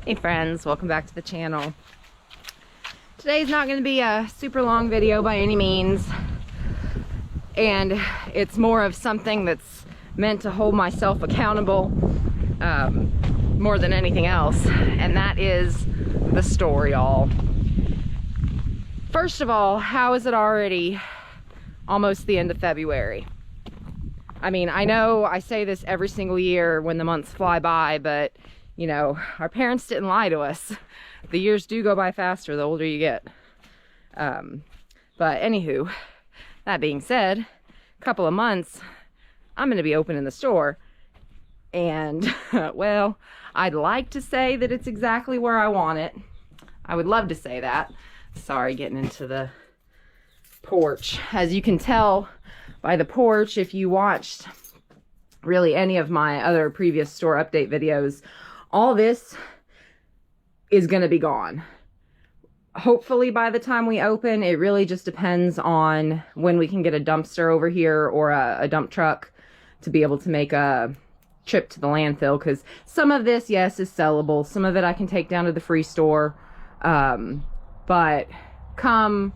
Hey friends, welcome back to the channel. Today's not going to be a super long video by any means, and it's more of something that's meant to hold myself accountable more than anything else, and that is the store, y'all. First of all, how is it already almost the end of February? I mean, I know I say this every single year when the months fly by, but you know, our parents didn't lie to us. The years do go by faster the older you get. But anywho, that being said, a couple of months, I'm going to be opening the store. And, well, I'd like to say that it's exactly where I want it. I would love to say that. Sorry, getting into the porch. As you can tell by the porch, if you watched really any of my other previous store update videos, all this is going to be gone. Hopefully by the time we open. It really just depends on when we can get a dumpster over here or a dump truck to be able to make a trip to the landfill, because some of this, yes, is sellable. Some of it I can take down to the free store. But come,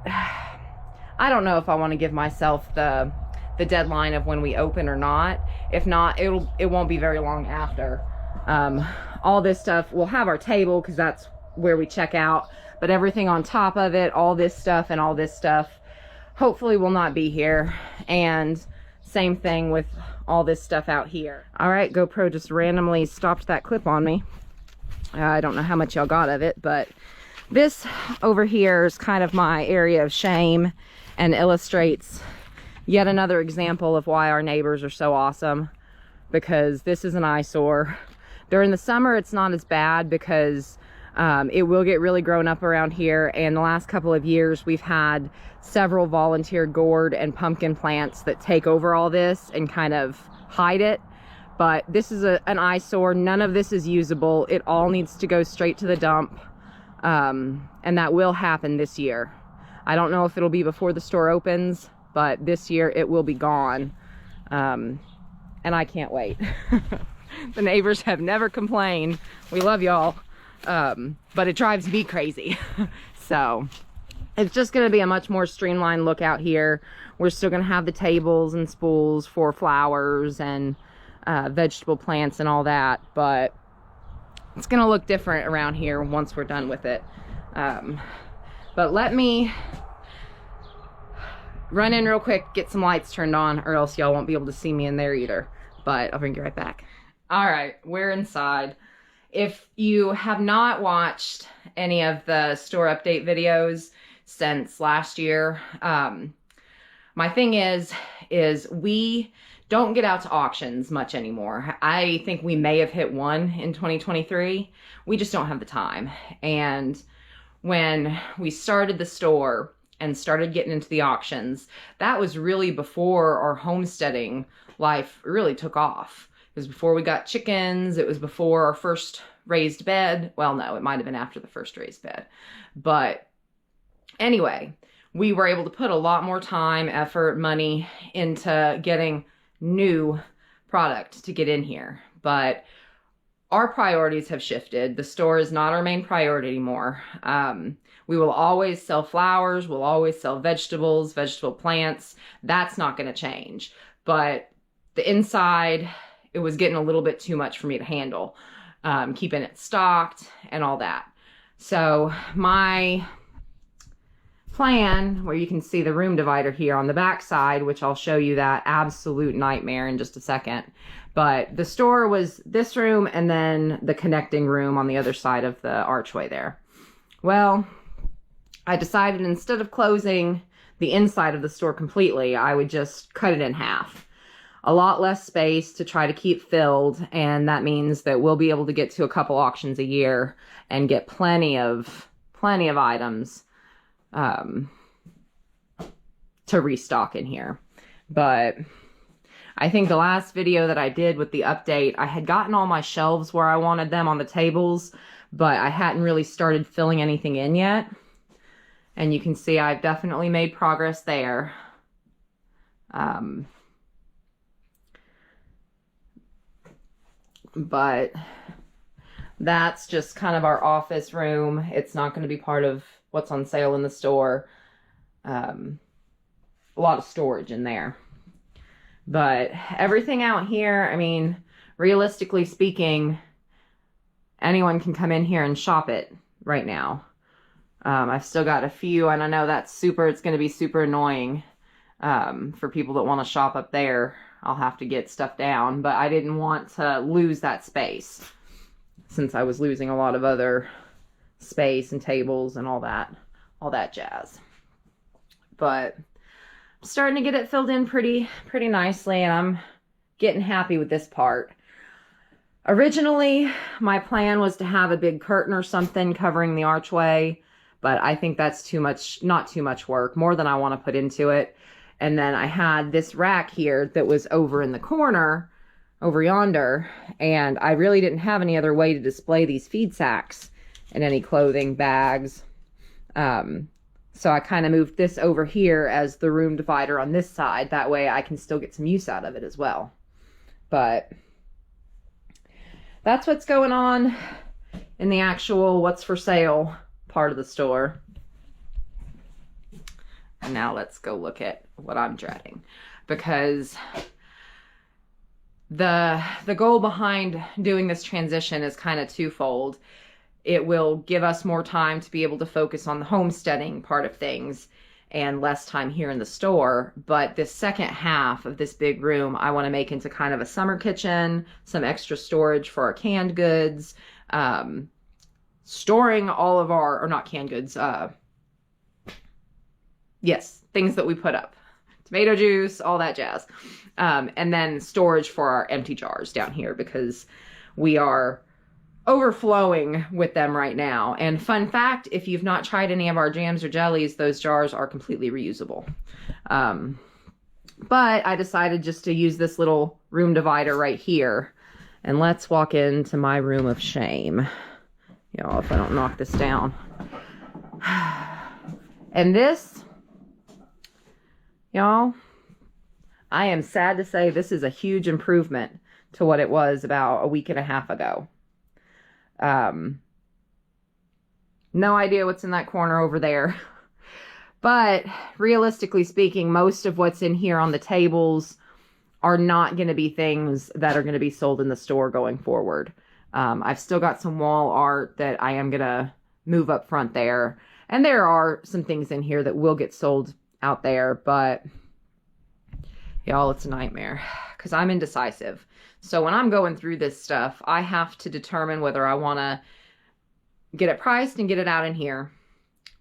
I don't know if I want to give myself the deadline of when we open or not. If not, it won't be very long after. All this stuff, we'll have our table because that's where we check out, but everything on top of it, all this stuff and all this stuff, hopefully will not be here. And same thing with all this stuff out here. All right, GoPro just randomly stopped that clip on me. I don't know how much y'all got of it, but this over here is kind of my area of shame and illustrates yet another example of why our neighbors are so awesome, because this is an eyesore. During the summer, it's not as bad because it will get really grown up around here. And the last couple of years, we've had several volunteer gourd and pumpkin plants that take over all this and kind of hide it. But this is an eyesore. None of this is usable. It all needs to go straight to the dump. And that will happen this year. I don't know if it'll be before the store opens, but this year it will be gone. And I can't wait. The neighbors have never complained. We love y'all. But it drives me crazy. So it's just going to be a much more streamlined look out here. We're still going to have the tables and spools for flowers and vegetable plants and all that, but it's going to look different around here once we're done with it. But let me run in real quick, get some lights turned on, or else y'all won't be able to see me in there either. But I'll bring you right back. All right, we're inside. If you have not watched any of the store update videos since last year, my thing is we don't get out to auctions much anymore. I think we may have hit one in 2023. We just don't have the time. And when we started the store and started getting into the auctions, that was really before our homesteading life really took off. It was before we got chickens. It was before our first raised bed. Well, no, it might have been after the first raised bed. But anyway, we were able to put a lot more time, effort, money into getting new product to get in here. But our priorities have shifted. The store is not our main priority anymore. We will always sell flowers. We'll always sell vegetables, vegetable plants. That's not going to change. But the inside, it was getting a little bit too much for me to handle, keeping it stocked and all that. So my plan, where you can see the room divider here on the back side, which I'll show you that absolute nightmare in just a second. But the store was this room and then the connecting room on the other side of the archway there. Well, I decided instead of closing the inside of the store completely, I would just cut it in half. A lot less space to try to keep filled, and that means that we'll be able to get to a couple auctions a year and get plenty of items to restock in here. But I think the last video that I did with the update, I had gotten all my shelves where I wanted them on the tables, but I hadn't really started filling anything in yet. And you can see I've definitely made progress there. But That's just kind of our office room. It's not going to be part of what's on sale in the store. A lot of storage in there. But everything out here, I mean, realistically speaking, anyone can come in here and shop it right now. I've still got a few, and I know it's going to be super annoying for people that want to shop up there. I'll have to get stuff down, but I didn't want to lose that space since I was losing a lot of other space and tables and all that jazz. But I'm starting to get it filled in pretty nicely, and I'm getting happy with this part. Originally, my plan was to have a big curtain or something covering the archway, but I think that's not too much work, more than I want to put into it. And then I had this rack here that was over in the corner, over yonder, and I really didn't have any other way to display these feed sacks and any clothing, bags. So I kind of moved this over here as the room divider on this side. That way I can still get some use out of it as well. But that's what's going on in the actual what's for sale part of the store. And now let's go look at what I'm dreading, because the goal behind doing this transition is kind of twofold. It will give us more time to be able to focus on the homesteading part of things and less time here in the store. But this second half of this big room, I want to make into kind of a summer kitchen, some extra storage for our canned goods, storing all of our, or not canned goods, yes, things that we put up, tomato juice, all that jazz. And then storage for our empty jars down here, because we are overflowing with them right now. And fun fact, if you've not tried any of our jams or jellies, those jars are completely reusable. But I decided just to use this little room divider right here. And let's walk into my room of shame. Y'all, if I don't knock this down. And this, y'all, I am sad to say this is a huge improvement to what it was about a week and a half ago. No idea what's in that corner over there. But realistically speaking, most of what's in here on the tables are not going to be things that are going to be sold in the store going forward. I've still got some wall art that I am going to move up front there. And there are some things in here that will get sold out there, but y'all, it's a nightmare because I'm indecisive. So when I'm going through this stuff, I have to determine whether I want to get it priced and get it out in here,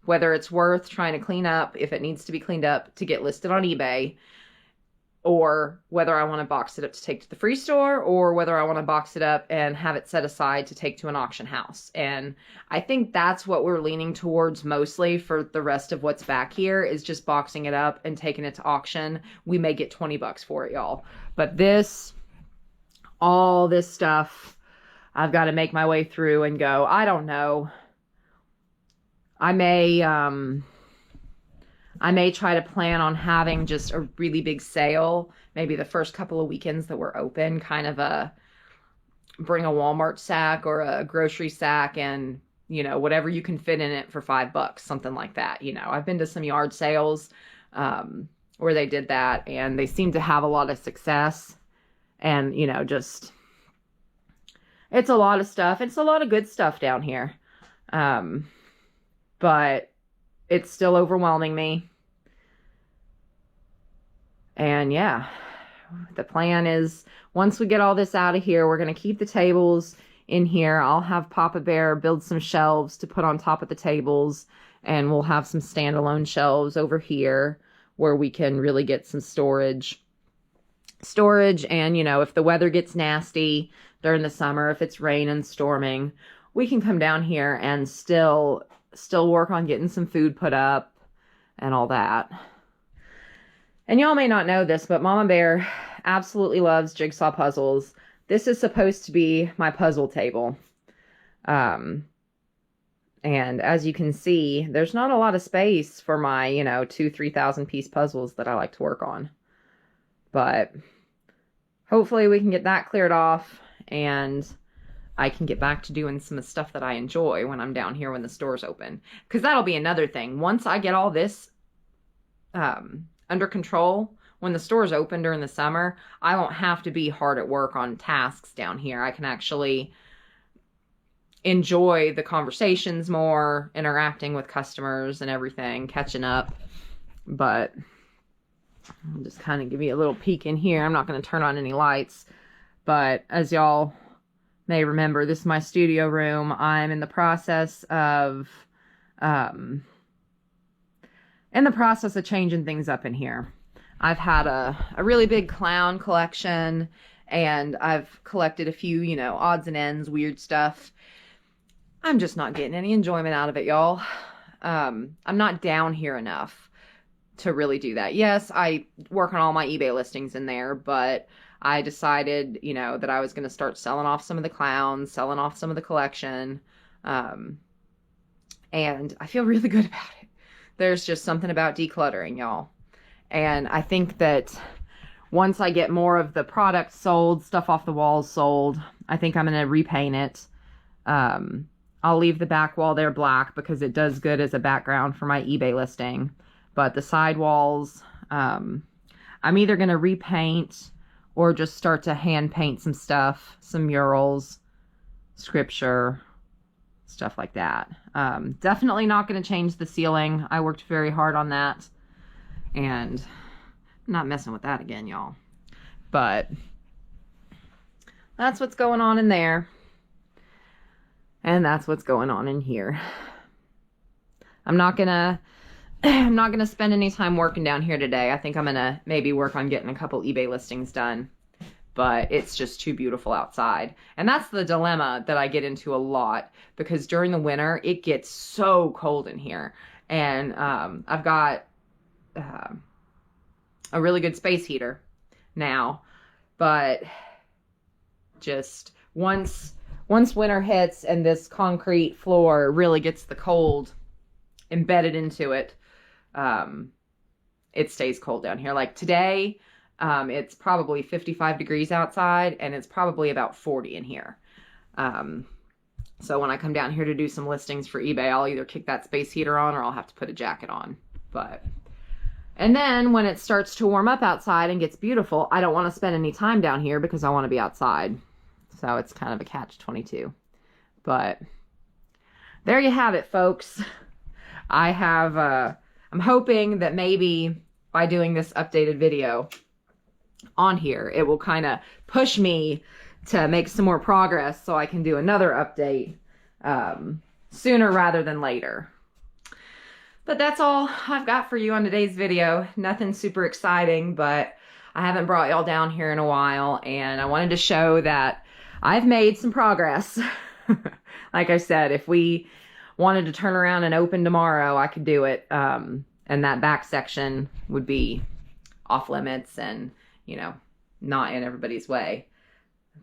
whether it's worth trying to clean up if it needs to be cleaned up to get listed on eBay, or whether I want to box it up to take to the free store, or whether I want to box it up and have it set aside to take to an auction house. And I think that's what we're leaning towards mostly for the rest of what's back here, is just boxing it up and taking it to auction. We may get 20 bucks for it, y'all. But all this stuff, I've got to make my way through and go, I don't know. I may try to plan on having just a really big sale, maybe the first couple of weekends that we're open, kind of bring a Walmart sack or a grocery sack and, you know, whatever you can fit in it for $5, something like that. You know, I've been to some yard sales where they did that, and they seem to have a lot of success. And, you know, just, it's a lot of stuff. It's a lot of good stuff down here. But it's still overwhelming me. And yeah, the plan is once we get all this out of here, we're going to keep the tables in here. I'll have Papa Bear build some shelves to put on top of the tables, and we'll have some standalone shelves over here where we can really get some storage. And, you know, if the weather gets nasty during the summer, if it's rain and storming, we can come down here and still work on getting some food put up and all that. And y'all may not know this, but Momma Bear absolutely loves jigsaw puzzles. This is supposed to be my puzzle table. And as you can see, there's not a lot of space for my, you know, 2,000-3,000 piece puzzles that I like to work on. But hopefully we can get that cleared off, and I can get back to doing some of the stuff that I enjoy when I'm down here when the store's open. Because that'll be another thing. Once I get all this under control, when the store's open during the summer, I won't have to be hard at work on tasks down here. I can actually enjoy the conversations more, interacting with customers and everything, catching up. But I'll just kind of give you a little peek in here. I'm not going to turn on any lights, but as y'all may remember, this is my studio room. I'm in the process of changing things up in here. I've had a really big clown collection, and I've collected a few, you know, odds and ends, weird stuff. I'm just not getting any enjoyment out of it, y'all. I'm not down here enough to really do that. Yes, I work on all my eBay listings in there, but I decided, you know, that I was going to start selling off some of the clowns, selling off some of the collection. And I feel really good about it. There's just something about decluttering, y'all. And I think that once I get more of the product sold, stuff off the walls sold, I think I'm going to repaint it. I'll leave the back wall there black because it does good as a background for my eBay listing. But the side walls, I'm either going to repaint or just start to hand paint some stuff, some murals, scripture, stuff like that. Definitely not going to change the ceiling. I worked very hard on that, and I'm not messing with that again, y'all. But that's what's going on in there. And that's what's going on in here. I'm not gonna spend any time working down here today. I think I'm gonna maybe work on getting a couple eBay listings done, but it's just too beautiful outside. And that's the dilemma that I get into a lot, because during the winter, it gets so cold in here. And I've got a really good space heater now, but just once winter hits and this concrete floor really gets the cold embedded into it, it stays cold down here. Like today, it's probably 55 degrees outside, and it's probably about 40 in here. So when I come down here to do some listings for eBay, I'll either kick that space heater on or I'll have to put a jacket on. And then when it starts to warm up outside and gets beautiful, I don't want to spend any time down here because I want to be outside. So it's kind of a catch-22. But there you have it, folks. I'm hoping that maybe by doing this updated video on here, it will kind of push me to make some more progress so I can do another update sooner rather than later. But that's all I've got for you on today's video. Nothing super exciting, but I haven't brought y'all down here in a while, and I wanted to show that I've made some progress. Like I said, if we wanted to turn around and open tomorrow, I could do it. And that back section would be off limits and, you know, not in everybody's way.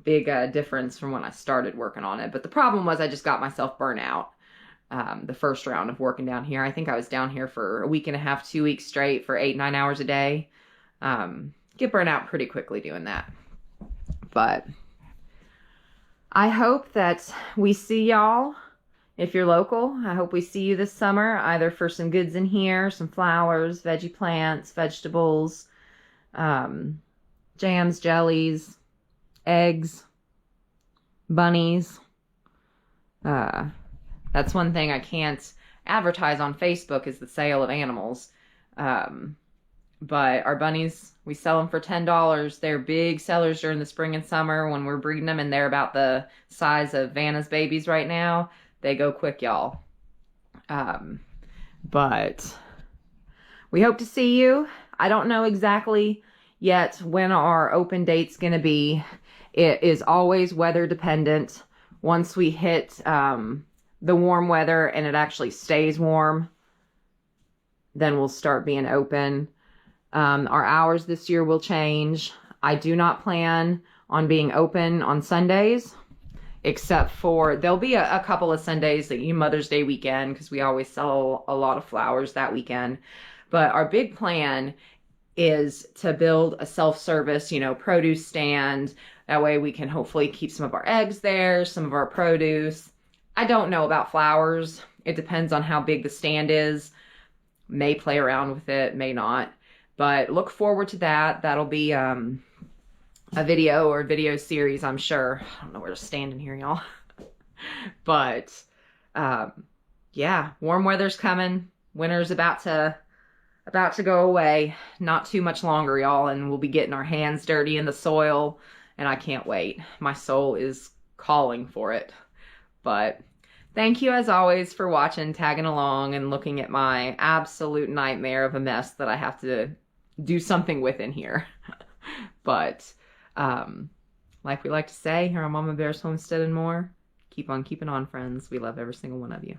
Big difference from when I started working on it. But the problem was I just got myself burnt out. The first round of working down here. I think I was down here for a week and a half, 2 weeks straight for 8-9 hours a day. Get burnt out pretty quickly doing that. But I hope that we see y'all. If you're local, I hope we see you this summer, either for some goods in here, some flowers, veggie plants, vegetables, jams, jellies, eggs, bunnies. That's one thing I can't advertise on Facebook is the sale of animals. But our bunnies, we sell them for $10. They're big sellers during the spring and summer when we're breeding them, and they're about the size of Vanna's babies right now. They go quick, y'all. But we hope to see you. I don't know exactly yet when our open date's going to be. It is always weather dependent. Once we hit the warm weather and it actually stays warm, then we'll start being open. Our hours this year will change. I do not plan on being open on Sundays, except for there'll be a couple of Sundays, like Mother's Day weekend, because we always sell a lot of flowers that weekend. But our big plan is to build a self-service, you know, produce stand, That way we can hopefully keep some of our eggs there, some of our produce. I don't know about flowers. It depends on how big the stand is. May play around with it, may not. But look forward to that. That'll be a video or video series, I'm sure. I don't know where to stand in here, y'all. But yeah, warm weather's coming. Winter's about to go away. Not too much longer, y'all, and we'll be getting our hands dirty in the soil, and I can't wait. My soul is calling for it. But thank you, as always, for watching, tagging along, and looking at my absolute nightmare of a mess that I have to do something with in here. But like we like to say here on Momma Bear's Homestead and More, keep on keeping on, friends. We love every single one of you.